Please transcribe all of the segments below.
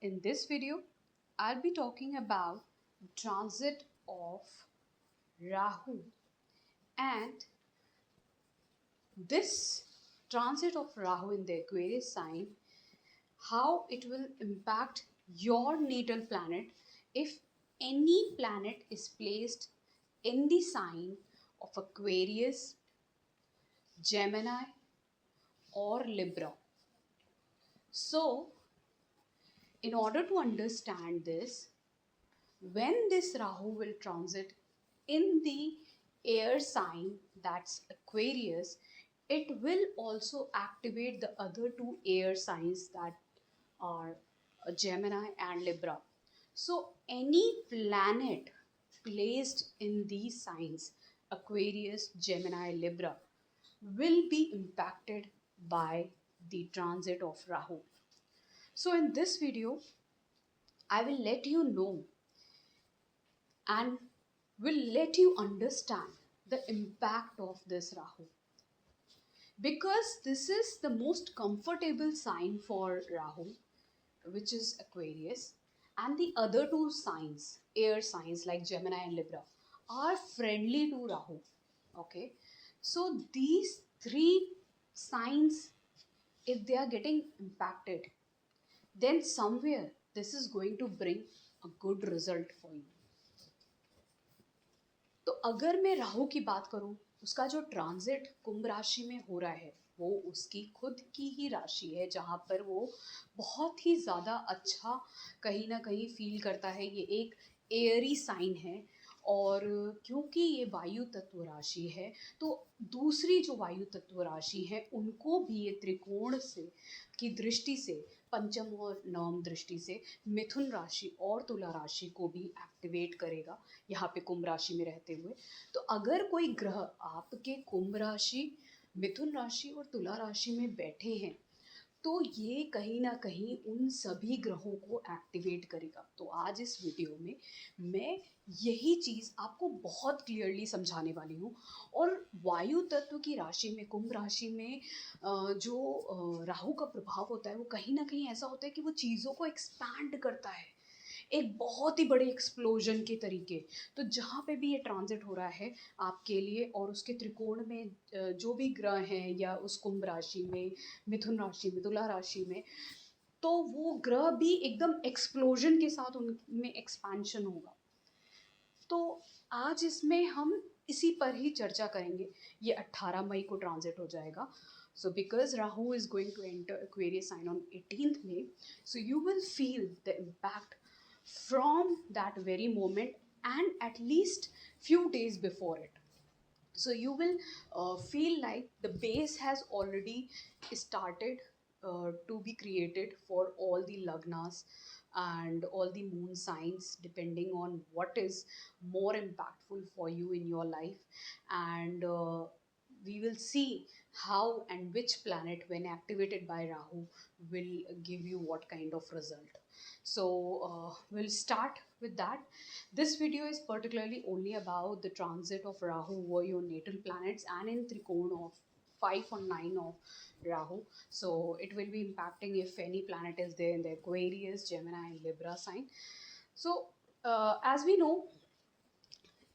In this video, I'll be talking about transit of Rahu, and this transit of Rahu in the Aquarius sign, how it will impact your natal planet if any planet is placed in the sign of Aquarius, Gemini, or Libra. So, in order to understand this, when this Rahu will transit in the air sign, that's Aquarius, it will also activate the other two air signs that are Gemini and Libra. So any planet placed in these signs, Aquarius, Gemini, Libra, will be impacted by the transit of Rahu. So in this video, I will let you know and will let you understand the impact of this Rahu. Because this is the most comfortable sign for Rahu, which is Aquarius, and the other two signs, air signs like Gemini and Libra, are friendly to Rahu. Okay, so these three signs, if they are getting impacted, then somewhere this is going to bring a good result for you. तो अगर मैं राहु की बात करूं, उसका जो transit कुंभ राशि में हो रहा है वो उसकी खुद की ही राशि है, जहाँ पर वो बहुत ही ज़्यादा अच्छा कहीं ना कहीं फील करता है। ये एक एयरी साइन है, और क्योंकि ये वायु तत्व राशि है तो दूसरी जो वायु तत्व राशि है उनको भी ये त्रिकोण से की दृष्टि से, पंचम और नवम दृष्टि से, मिथुन राशि और तुला राशि को भी एक्टिवेट करेगा यहाँ पे कुंभ राशि में रहते हुए। तो अगर कोई ग्रह आपके कुंभ राशि, मिथुन राशि और तुला राशि में बैठे हैं तो ये कहीं ना कहीं उन सभी ग्रहों को एक्टिवेट करेगा। तो आज इस वीडियो में मैं यही चीज़ आपको बहुत क्लियरली समझाने वाली हूँ। और वायु तत्व की राशि में, कुंभ राशि में जो राहु का प्रभाव होता है वो कहीं ना कहीं ऐसा होता है कि वो चीज़ों को एक्सपैंड करता है एक बहुत ही बड़े एक्सप्लोजन के तरीके। तो जहाँ पे भी ये ट्रांजिट हो रहा है आपके लिए, और उसके त्रिकोण में जो भी ग्रह हैं या उस कुंभ राशि में, मिथुन राशि में, तुला राशि में, तो वो ग्रह भी एकदम एक्सप्लोजन के साथ उनमें एक्सपेंशन होगा। तो आज इसमें हम इसी पर ही चर्चा करेंगे। ये 18 मई को ट्रांजिट हो जाएगा। So because Rahu is going to enter Aquarius sign on 18th May, so you will feel the impact from that very moment and at least few days before it. So you will feel like the base has already started to be created for all the lagnas and all the moon signs, depending on what is more impactful for you in your life. And we will see how and which planet, when activated by Rahu, will give you what kind of result. So we'll start with that. This video is particularly only about the transit of Rahu over your natal planets and in Trikona of 5 or 9 of Rahu. So it will be impacting if any planet is there in the Aquarius, Gemini and Libra sign. So as we know,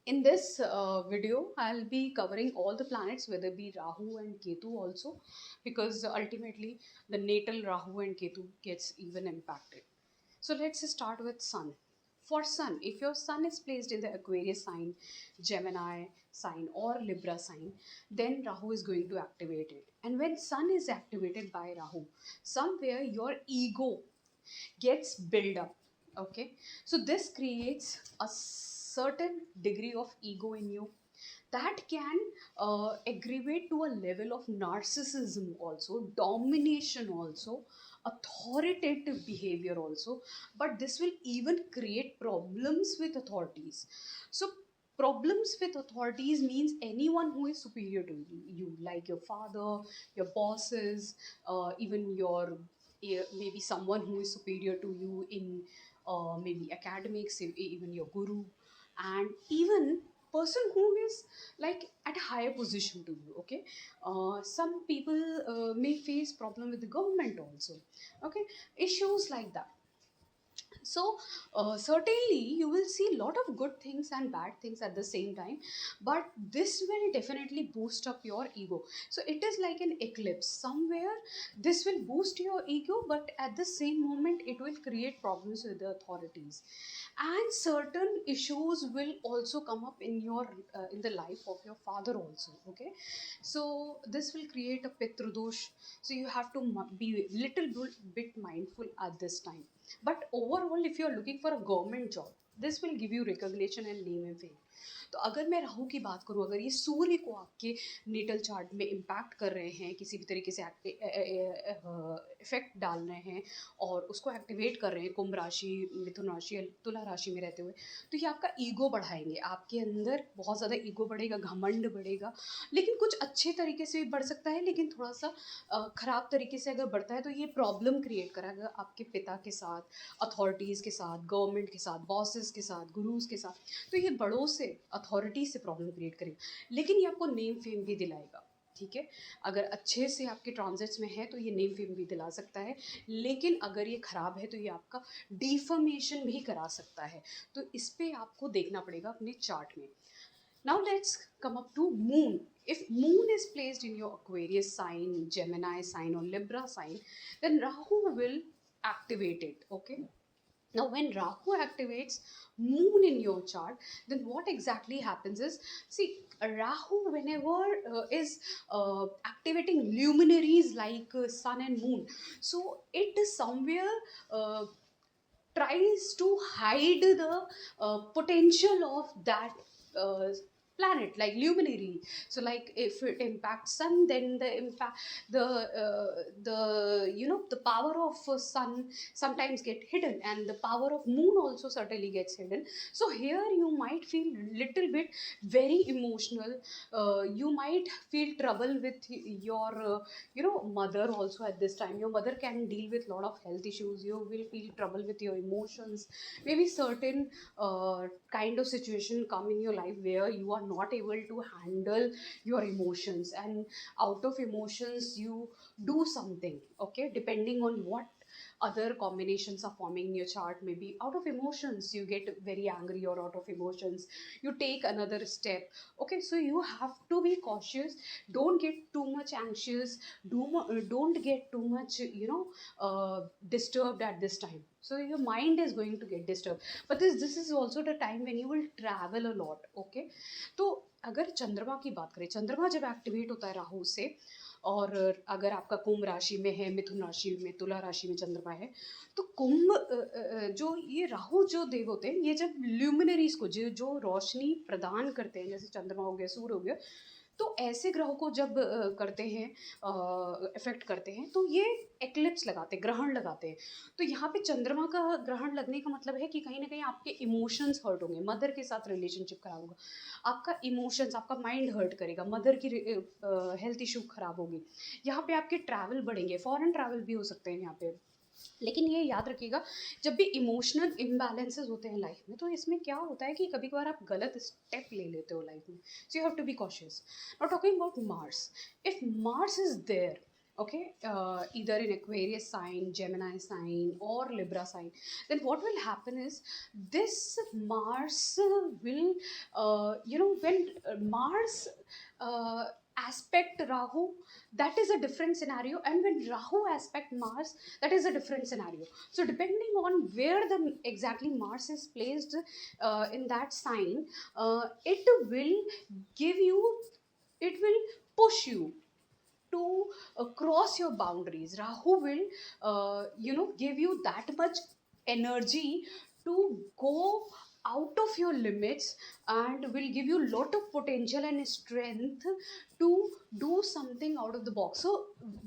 in this video, I'll be covering all the planets, whether it be Rahu and Ketu also, because ultimately the natal Rahu and Ketu gets even impacted. So let's start with Sun. For Sun, if your Sun is placed in the Aquarius sign, Gemini sign or Libra sign, then Rahu is going to activate it. And when Sun is activated by Rahu, somewhere your ego gets built up. Okay, so this creates a certain degree of ego in you that can aggravate to a level of narcissism also, domination also, authoritative behavior also. But this will even create problems with authorities. So problems with authorities means anyone who is superior to you, like your father, your bosses, even your maybe someone who is superior to you in maybe academics, even your guru, and even person who is like at higher position to you. Okay, some people may face problem with the government also. Okay, issues like that. So certainly you will see a lot of good things and bad things at the same time, but this will definitely boost up your ego. So it is like an eclipse somewhere. This will boost your ego, but at the same moment it will create problems with the authorities, and certain issues will also come up in your in the life of your father also. Okay, so this will create a pitradosh. So you have to be little bit mindful at this time. But overall if you are looking for a government job, this will give you recognition and name and fame. तो अगर मैं राहु की बात करूं, अगर ये सूर्य को आपके नेटल चार्ट में इम्पैक्ट कर रहे हैं, किसी भी तरीके से इफेक्ट डाल रहे हैं और उसको एक्टिवेट कर रहे हैं कुंभ राशि, मिथुन राशि या तुला राशि में रहते हुए, तो ये आपका ईगो बढ़ाएंगे, आपके अंदर बहुत ज़्यादा ईगो बढ़ेगा, घमंड बढ़ेगा। लेकिन कुछ अच्छे तरीके से भी बढ़ सकता है, लेकिन थोड़ा सा ख़राब तरीके से अगर बढ़ता है तो ये प्रॉब्लम क्रिएट करेगा आपके पिता के साथ, अथॉरिटीज़ के साथ, गवर्नमेंट के साथ, बॉसेस के साथ, गुरुज के साथ। तो ये बड़ों से, अथॉरिटी से प्रॉब्लम क्रिएट करेगा, लेकिन ये आपको नेम फेम भी दिलाएगा। ठीक है, अगर अच्छे से आपके ट्रांजिट्स में है तो ये नेम फेम भी दिला सकता है, लेकिन अगर ये ख़राब है तो ये आपका डिफर्मेशन भी करा सकता है। तो इस पे आपको देखना पड़ेगा अपने चार्ट में। Now let's come up to moon. If moon is placed in your Aquarius sign, Gemini sign or Libra sign, then Rahu will activate it. Okay. Now when Rahu activates moon in your chart, then what exactly happens is, see, Rahu whenever is activating luminaries like sun and moon, so it is somewhere tries to hide the potential of that planet, like luminary. So like if it impacts sun, then the the power of sun sometimes get hidden, and the power of moon also certainly gets hidden. So here you might feel little bit very emotional. You might feel trouble with your mother also at this time. Your mother can deal with lot of health issues. You will feel trouble with your emotions. Maybe certain kind of situation come in your life where you are not able to handle your emotions, and out of emotions you do something. Okay, depending on what other combinations are forming in your chart, maybe out of emotions you get very angry, or out of emotions you take another step. Okay, so you have to be cautious. Don't get too much anxious. Don't get too much disturbed at this time. So your mind is going to get disturbed. But this is also the time when you will travel a lot. Okay, तो अगर चंद्रमा की बात करें, चंद्रमा जब activate होता है राहु से, और अगर आपका कुंभ राशि में है, मिथुन राशि में, तुला राशि में चंद्रमा है, तो कुंभ जो ये राहु जो देव होते हैं, ये जब ल्यूमिनरीज को जो रोशनी प्रदान करते हैं, जैसे चंद्रमा हो गया, सूर्य हो गया, तो ऐसे ग्रहों को जब करते हैं, इफेक्ट करते हैं, तो ये एक्लिप्स लगाते हैं, ग्रहण लगाते हैं। तो यहाँ पे चंद्रमा का ग्रहण लगने का मतलब है कि कहीं ना कहीं आपके इमोशंस हर्ट होंगे, मदर के साथ रिलेशनशिप खराब होगा, आपका इमोशंस, आपका माइंड हर्ट करेगा, मदर की हेल्थ इशू खराब होगी, यहाँ पे आपके ट्रैवल बढ़ेंगे, फॉरेन ट्रैवल भी हो सकते हैं यहाँ पे। लेकिन ये याद रखिएगा, जब भी इमोशनल इम्बैलेंसेस होते हैं लाइफ में, तो इसमें क्या होता है कि कभी कभार आप गलत स्टेप ले लेते हो लाइफ में। So you have to be cautious. Now talking about Mars, if Mars is there, okay, either in Aquarius sign, Gemini sign or Libra sign, then what will happen is this Mars will when Mars uh, aspect Rahu, that is a different scenario, and when Rahu aspect Mars, that is a different scenario. So depending on where the exactly Mars is placed in that sign, it will give you, it will push you to cross your boundaries. Rahu will give you that much energy to go out of your limits, and will give you lot of potential and strength to do something out of the box. So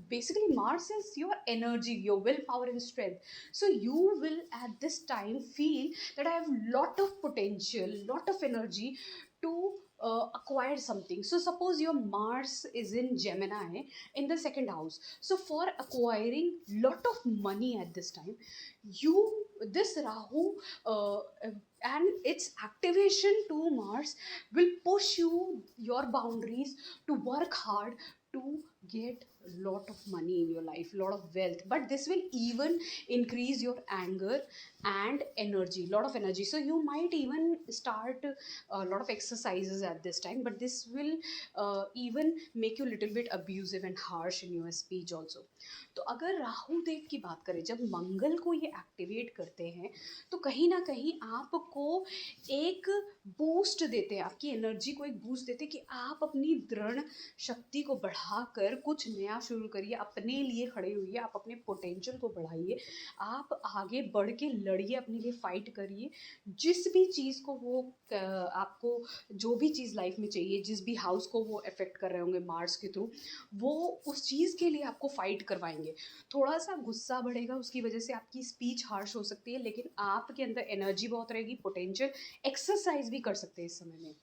basically Mars is your energy, your willpower and strength. So you will at this time feel that I have lot of potential, lot of energy to acquire something. So suppose your Mars is in Gemini in the second house, so for acquiring lot of money at this time, this Rahu and its activation to Mars will push you your boundaries to work hard, to get a lot of money in your life, lot of wealth, but this will even increase your anger and energy, lot of energy. So you might even start a lot of exercises at this time, but this will even make you a little bit abusive and harsh in your speech also. तो अगर राहु देव की बात करें, जब मंगल को ये activate करते हैं तो कहीं ना कहीं आपको एक बूस्ट देते हैं, आपकी एनर्जी को एक बूस्ट देते हैं कि आप अपनी दृढ़ शक्ति को बढ़ाकर कुछ नया शुरू करिए, अपने लिए खड़े होइए, आप अपने पोटेंशियल को बढ़ाइए, आप आगे बढ़ के लड़िए, अपने लिए फाइट करिए। जिस भी चीज़ को वो आपको जो भी चीज़ लाइफ में चाहिए, जिस भी हाउस को वो अफेक्ट कर रहे होंगे मार्स के थ्रू, वो उस चीज़ के लिए आपको फाइट करवाएंगे। थोड़ा सा गुस्सा बढ़ेगा, उसकी वजह से आपकी स्पीच हार्श हो सकती है, लेकिन आपके अंदर एनर्जी बहुत रहेगी, पोटेंशियल, एक्सरसाइज भी कर सकते हैं इस समय में।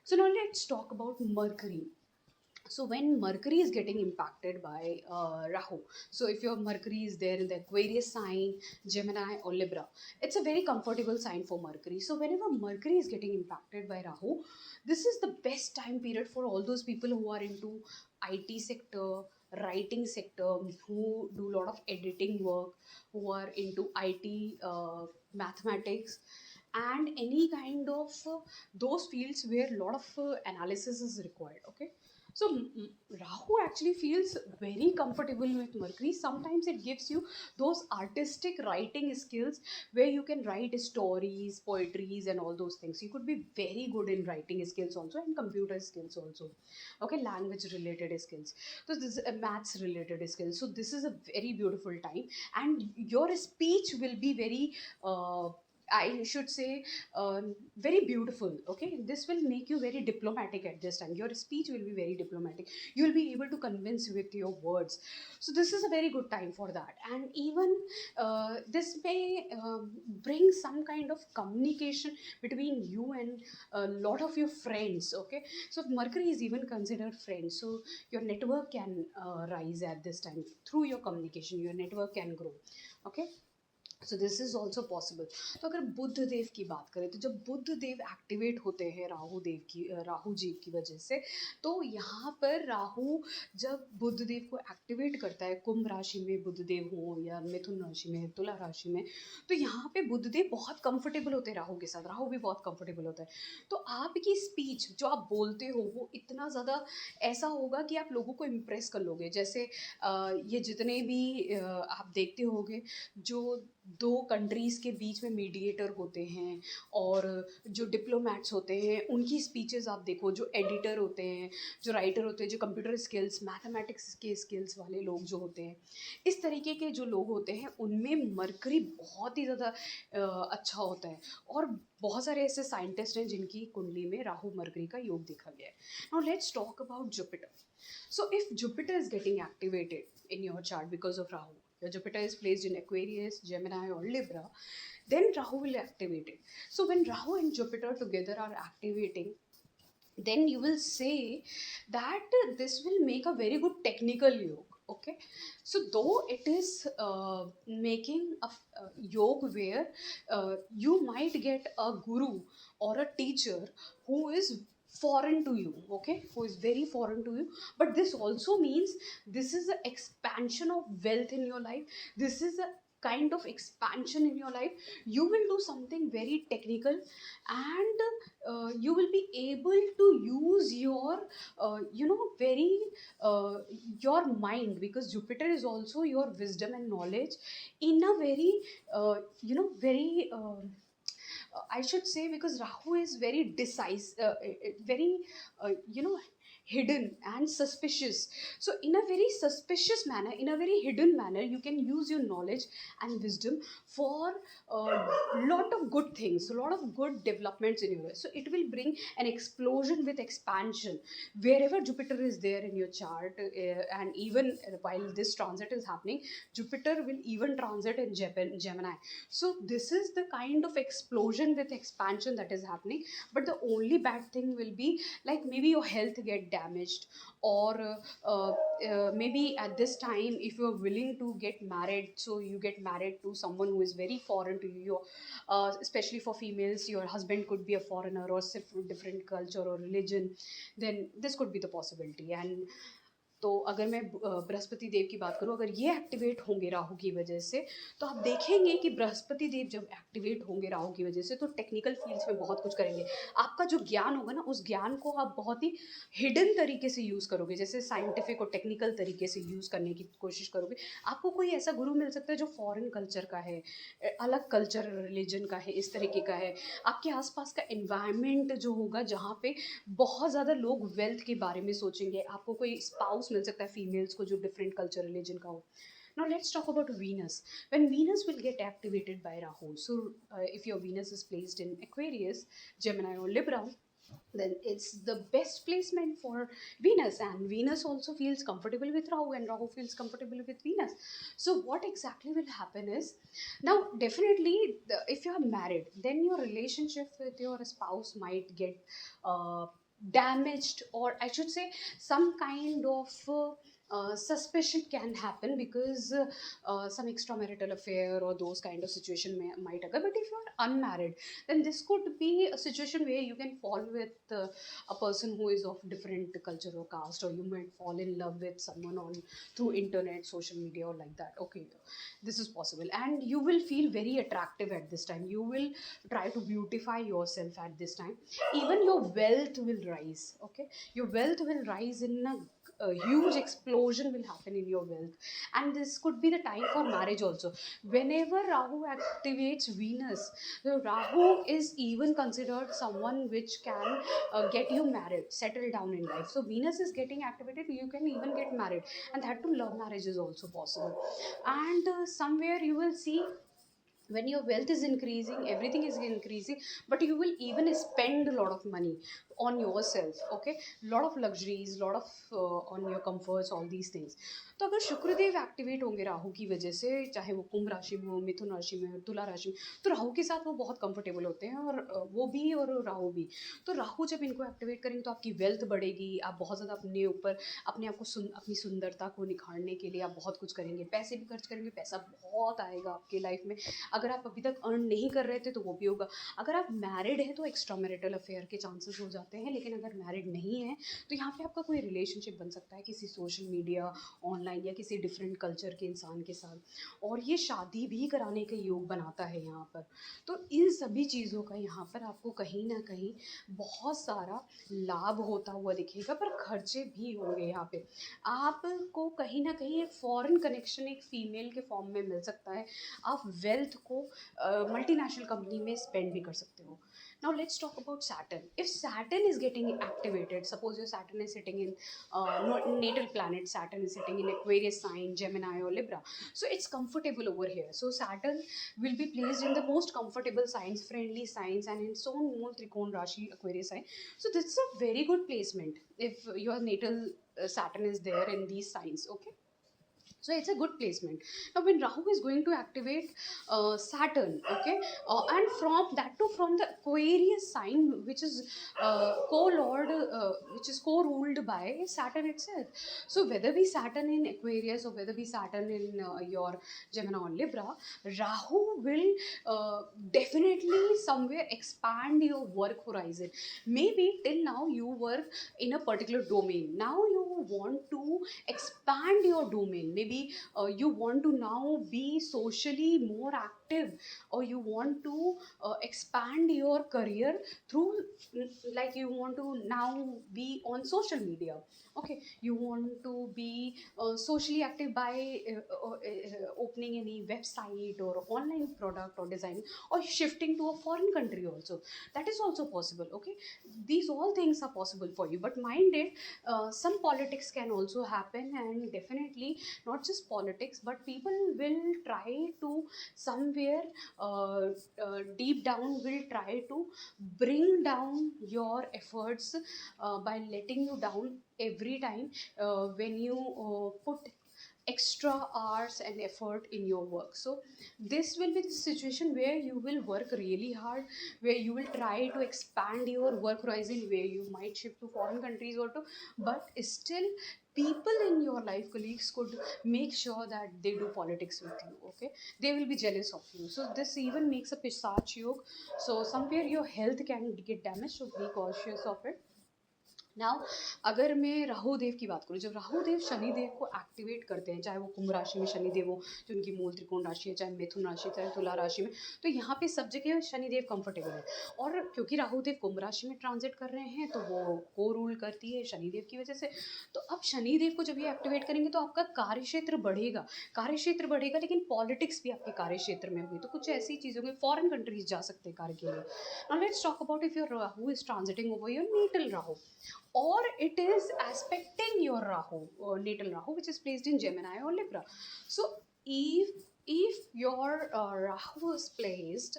So now let's talk about mercury. So when Mercury is getting impacted by Rahu, so if your Mercury is there in the Aquarius sign, Gemini or Libra, it's a very comfortable sign for Mercury. So whenever Mercury is getting impacted by Rahu, this is the best time period for all those people who are into IT sector, writing sector, who do a lot of editing work, who are into IT, mathematics, and any kind of those fields where a lot of analysis is required. Okay, so Rahu actually feels very comfortable with Mercury. Sometimes it gives you those artistic writing skills where you can write stories, poetries, and all those things. You could be very good in writing skills also, and computer skills also. Okay, language related skills. So this is a maths related skills. So this is a very beautiful time, and your speech will be very I should say very beautiful. Okay, this will make you very diplomatic at this time. Your speech will be very diplomatic. You will be able to convince with your words. So this is a very good time for that. And even this may bring some kind of communication between you and a lot of your friends. Okay, so Mercury is even considered friends. So your network can rise at this time through your communication. Your network can grow. Okay, so this is also possible. तो अगर बुध देव की बात करें, तो जब बुध देव activate होते हैं राहु जी की वजह से, तो यहाँ पर राहु जब बुध देव को एक्टिवेट करता है, कुंभ राशि में बुध देव हो या मिथुन राशि में, तुला राशि में, तो यहाँ पे बुध देव बहुत कंफर्टेबल होते हैं राहु के साथ, राहु भी बहुत कंफर्टेबल होता है. तो आपकी स्पीच जो आप बोलते हो वो इतना ज़्यादा ऐसा होगा कि आप लोगों को इम्प्रेस कर लोगे. जैसे ये जितने भी आप देखते होगे जो दो कंट्रीज़ के बीच में मीडिएटर होते हैं और जो डिप्लोमैट्स होते हैं, उनकी स्पीचेस आप देखो, जो एडिटर होते हैं, जो राइटर होते हैं, जो कंप्यूटर स्किल्स, मैथमेटिक्स के स्किल्स वाले लोग जो होते हैं, इस तरीके के जो लोग होते हैं, उनमें मरकरी बहुत ही ज़्यादा अच्छा होता है. और बहुत सारे ऐसे साइंटिस्ट हैं जिनकी कुंडली में राहु मरकरी का योग देखा गया है. Now let's talk about Jupiter. So if Jupiter is getting activated in your chart because of Rahu, your Jupiter is placed in Aquarius, Gemini or Libra, then Rahu will activate it. So when Rahu and Jupiter together are activating, then you will say that this will make a very good technical yoga. Okay, so though it is making a yoga where you might get a guru or a teacher who is foreign to you, okay, who is very foreign to you, but this also means this is an expansion of wealth in your life. This is a kind of expansion in your life. You will do something very technical, and you will be able to use your very your mind, because Jupiter is also your wisdom and knowledge in a very very I should say, because Rahu is very decisive, very hidden and suspicious. So in a very suspicious manner, in a very hidden manner, you can use your knowledge and wisdom for a lot of good things, a lot of good developments in your life. So it will bring an explosion with expansion wherever Jupiter is there in your chart, and even while this transit is happening, Jupiter will even transit in Gemini. So this is the kind of explosion with expansion that is happening. But the only bad thing will be like maybe your health get damaged, or maybe at this time if you are willing to get married, so you get married to someone who is very foreign to you, especially for females, your husband could be a foreigner or from different culture or religion, then this could be the possibility. And तो अगर मैं बृहस्पति देव की बात करूँ, अगर ये activate होंगे राहु की वजह से, तो आप देखेंगे कि बृहस्पति देव जब एक्टिवेट होंगे राहु की वजह से, तो टेक्निकल फील्ड्स में बहुत कुछ करेंगे। आपका जो ज्ञान होगा ना, उस ज्ञान को आप बहुत ही हिडन तरीके से यूज़ करोगे, जैसे साइंटिफिक और टेक्निकल तरीके से यूज़ करने की कोशिश करोगे। आपको कोई ऐसा गुरु मिल सकता है जो फॉरेन कल्चर का है, अलग कल्चर रिलीजन का है, इस तरीके का है। आपके आसपास का एनवायरनमेंट जो होगा, जहाँ पे बहुत ज़्यादा लोग वेल्थ के बारे में सोचेंगे। आपको कोई स्पाउस मिल सकता है फीमेल्स को जो डिफरेंट कल्चर रिलीजन का हो। Now let's talk about Venus. When Venus will get activated by Rahu, so if your Venus is placed in Aquarius, Gemini or Libra, then it's the best placement for Venus, and Venus also feels comfortable with Rahu, and Rahu feels comfortable with Venus. So what exactly will happen is, now definitely if you are married, then your relationship with your spouse might get damaged, or I should say some kind of suspicion can happen, because some extramarital affair or those kind of situation might occur. But if you are unmarried, then this could be a situation where you can fall with a person who is of different culture or caste, or you might fall in love with someone on through internet, social media, or like that. Okay, this is possible, and you will feel very attractive at this time. You will try to beautify yourself at this time. Even your wealth will rise. Okay, your wealth will rise in a huge explosion will happen in your wealth, and this could be the time for marriage also. Whenever Rahu activates Venus, so Rahu is even considered someone which can get you married, settle down in life. So Venus is getting activated, you can even get married, and that too love marriage is also possible. And somewhere you will see, when your wealth is increasing, everything is increasing, but you will even spend a lot of money on yourself. Okay, lot of luxuries, lot of on your comforts, all these things. तो अगर Shukradev activate होंगे राहु की वजह से, चाहे वो कुंभ राशि में हो, मिथुन राशि में हो, तुला राशि में, तो राहु के साथ वो बहुत कंफर्टेबल होते हैं, और वो भी और राहु भी। तो राहु जब इनको एक्टिवेट करेंगे, तो आपकी वेल्थ बढ़ेगी, आप बहुत ज़्यादा अपने ऊपर, अपने आप को अपनी सुंदरता को निखारने के लिए आप बहुत कुछ करेंगे, पैसे भी खर्च करेंगे, पैसा बहुत आएगा आपके लाइफ में। अगर आप अभी तक अर्न नहीं कर रहे थे तो वो भी होगा। अगर आप मैरिड हैं तो एक्स्ट्रा मैरिटल अफेयर के चांसेस हो जाते हैं, लेकिन अगर मैरिड नहीं है तो यहाँ पे आपका कोई रिलेशनशिप बन सकता है किसी सोशल मीडिया, ऑनलाइन, या किसी डिफरेंट कल्चर के इंसान के साथ, और ये शादी भी कराने के योग बनाता है यहाँ पर। तो इन सभी चीज़ों का यहाँ पर आपको कहीं ना कहीं बहुत सारा लाभ होता हुआ दिखेगा, पर खर्चे भी होंगे यहाँ पे। आपको कहीं ना कहीं एक फॉरेन कनेक्शन एक फीमेल के फॉर्म में मिल सकता है। आप वेल्थ को मल्टीनेशनल कंपनी में स्पेंड भी कर सकते हो। Now let's talk about Saturn. If Saturn is getting activated, suppose your Saturn is sitting in natal planet, Saturn is sitting in Aquarius sign, Gemini or Libra, so it's comfortable over here. So Saturn will be placed in the most comfortable signs, friendly signs, and in Sun, Moon, Trikon, Rashi, Aquarius sign. So this is a very good placement if your natal Saturn is there in these signs. Okay, so it's a good placement. Now when Rahu is going to activate Saturn, okay, and from that to from the Aquarius sign, which is co-lord, which is co-ruled by Saturn itself. So whether be Saturn in Aquarius or whether be Saturn in your Gemini or Libra, Rahu will definitely somewhere expand your work horizon. Maybe till now you work in a particular domain, now you want to expand your domain. Maybe you want to now be socially more active, or you want to expand your career through, like you want to now be on social media. Okay, you want to be socially active by opening any website or online product or design, or shifting to a foreign country also. That is also possible. Okay, these all things are possible for you, but mind it, some politics can also happen, and definitely not just politics, but people will try to somewhere deep down will try to bring down your efforts by letting you down every time when you put extra hours and effort in your work. So this will be the situation where you will work really hard, where you will try to expand your work horizon, where you might shift to foreign countries or to, but still people in your life, colleagues, could make sure that they do politics with you. Okay, they will be jealous of you. So this even makes a Pisach yog. So somewhere your health can get damaged, so be cautious of it. Now अगर मैं राहु देव की बात करूँ, जब राहु देव शनि देव को activate करते हैं, चाहे वो कुंभ राशि में शनि देव हो जो उनकी मूल त्रिकोण राशि है, चाहे मिथुन राशि, चाहे तुला राशि में, तो यहाँ पे सब जगह शनि देव कंफर्टेबल है। और क्योंकि राहु देव कुंभ राशि में ट्रांजिट कर रहे हैं तो वो को रूल करती है शनि देव की वजह से। तो अब शनि देव को जब ये एक्टिवेट करेंगे तो आपका कार्य क्षेत्र बढ़ेगा, कार्य क्षेत्र बढ़ेगा, लेकिन पॉलिटिक्स भी आपके कार्य क्षेत्र में होगी। तो कुछ ऐसी चीज़ों में फॉरेन कंट्रीज जा सकते हैं कार्य के लिए। Now let's talk about if your Rahu is transiting over your natal Rahu, or it is aspecting your Rahu, natal Rahu, which is placed in Gemini or Libra. So if your Rahu is placed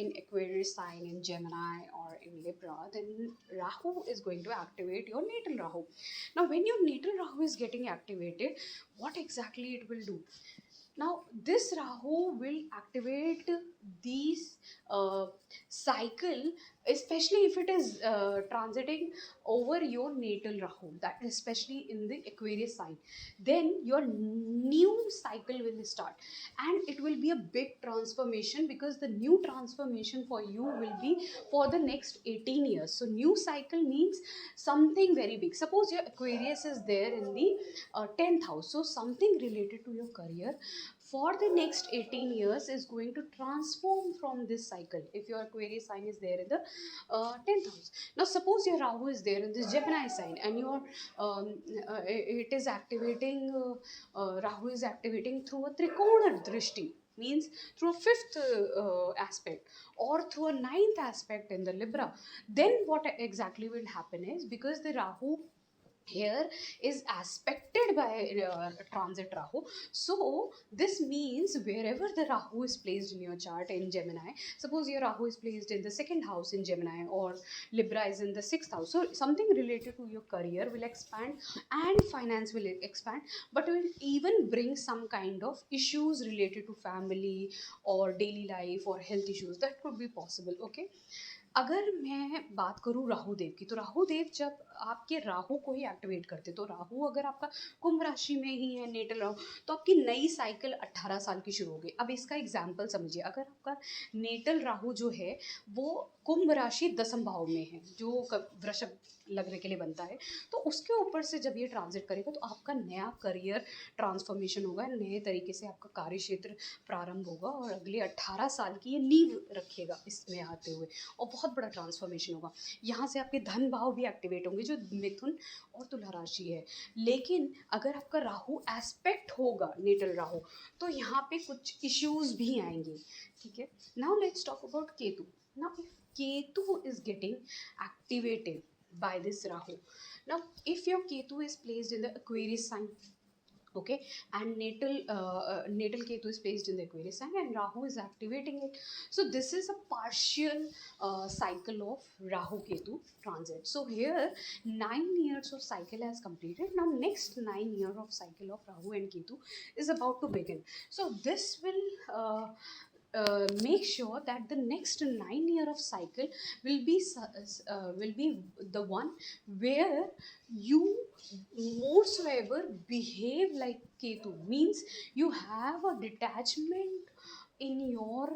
in Aquarius sign, in Gemini or in Libra, then Rahu is going to activate your natal Rahu. Now when your natal Rahu is getting activated, what exactly it will do? Now this Rahu will activate these cycle, especially if it is transiting over your natal Rahu, that especially in the Aquarius sign. Then your new cycle will start, and it will be a big transformation, because the new transformation for you will be for the next 18 years. So new cycle means something very big. Suppose your Aquarius is there in the 10th house, so something related to your career for the next 18 years is going to transform from this cycle, if your Aquarius sign is there in the 10th house. Now suppose your Rahu is there in this Gemini sign, and your it is activating Rahu is activating through a Trikona Drishti, means through a fifth aspect, or through a ninth aspect in the Libra. Then what exactly will happen is, because the Rahu here is aspected by transit Rahu, so this means wherever the Rahu is placed in your chart in Gemini, suppose your Rahu is placed in the second house in Gemini, or Libra is in the sixth house, so something related to your career will expand and finance will expand, but will even bring some kind of issues related to family or daily life or health issues, that could be possible. Okay, अगर मैं बात करूँ राहु देव की, तो राहु देव जब आपके राहु को ही activate करते, तो राहु अगर आपका कुंभ राशि में ही है नेटल राहु, तो आपकी नई साइकिल 18 साल की शुरू होगी। अब इसका एग्जाम्पल समझिए, अगर आपका नेटल राहु जो है वो कुंभ राशि दसम भाव में है, जो वृषभ लगने के लिए बनता है, तो उसके ऊपर से जब ये ट्रांजिट करेगा तो आपका नया करियर ट्रांसफॉर्मेशन होगा, नए तरीके से आपका कार्य क्षेत्र प्रारंभ होगा, और अगले 18 साल की ये नींव रखेगा इसमें आते हुए, और बहुत बड़ा ट्रांसफॉर्मेशन होगा। यहाँ से आपके धन भाव भी एक्टिवेट होंगे जो मिथुन और तुला राशि है। लेकिन अगर आपका राहु एस्पेक्ट होगा नेटल राहु, तो यहाँ पे कुछ इश्यूज भी आएंगे। ठीक है, now let's talk about Ketu. Now if Ketu is getting activated by this Rahu. Now if your Ketu is placed in the Aquarius sign, okay, and natal Ketu is placed in the Aquarius sign and Rahu is activating it, so this is a partial cycle of Rahu Ketu transit. So here 9 years of cycle has completed. Now next 9 year of cycle of Rahu and Ketu is about to begin. So this will make sure that the next 9 year of cycle will be the one where you moresoever behave like Ketu, means you have a detachment in your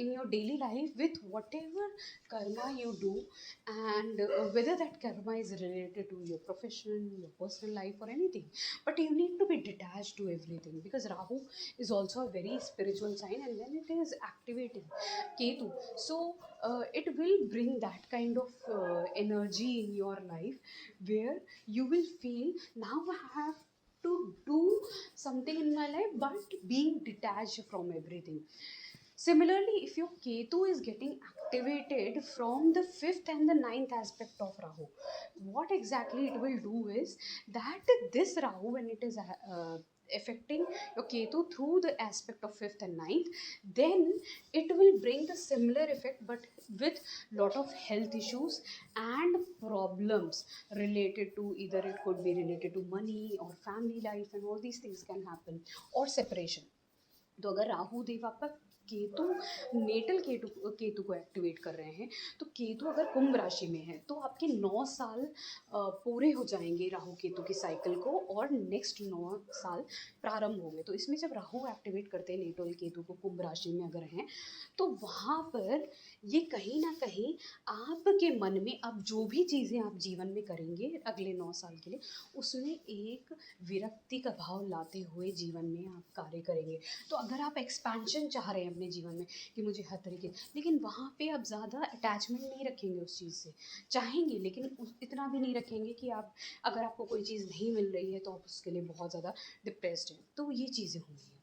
in your daily life with whatever karma you do, and whether that karma is related to your profession, your personal life, or anything, but you need to be detached to everything, because Rahu is also a very spiritual sign, and when it is activating Ketu, so it will bring that kind of energy in your life, where you will feel, now I have to do something in my life, but being detached from everything. Similarly, if your Ketu is getting activated from the fifth and the ninth aspect of Rahu, what exactly it will do is that this Rahu, when it is affecting your Ketu through the aspect of fifth and ninth, then it will bring the similar effect, but with lot of health issues and problems related to, either it could be related to money or family life, and all these things can happen, or separation. तो अगर राहु देव आपका Ketu natal Ketu Ketu को activate कर रहे हैं। तो केतु अगर कुंभ राशि में है तो आपके 9 साल पूरे हो जाएंगे राहु केतु की साइकिल को, और नेक्स्ट 9 साल प्रारंभ होंगे। तो इसमें जब राहु एक्टिवेट करते हैं नेटल केतु को कुंभ राशि में अगर हैं, तो वहाँ पर ये कहीं ना कहीं आपके मन में अब जो भी चीज़ें आप जीवन में करेंगे अगले 9 साल के लिए, उसमें एक विरक्ति का भाव लाते हुए जीवन में आप कार्य करेंगे। तो अगर आप एक्सपेंशन चाह रहे हैं अपने जीवन में कि मुझे हर तरीके, लेकिन वहाँ पे आप ज़्यादा अटैचमेंट नहीं रखेंगे उस चीज़ से, चाहेंगे लेकिन इतना भी नहीं रखेंगे कि आप, अगर आपको कोई चीज़ नहीं मिल रही है तो आप उसके लिए बहुत ज़्यादा डिप्रेस्ड हैं। तो ये चीज़ें होंगी।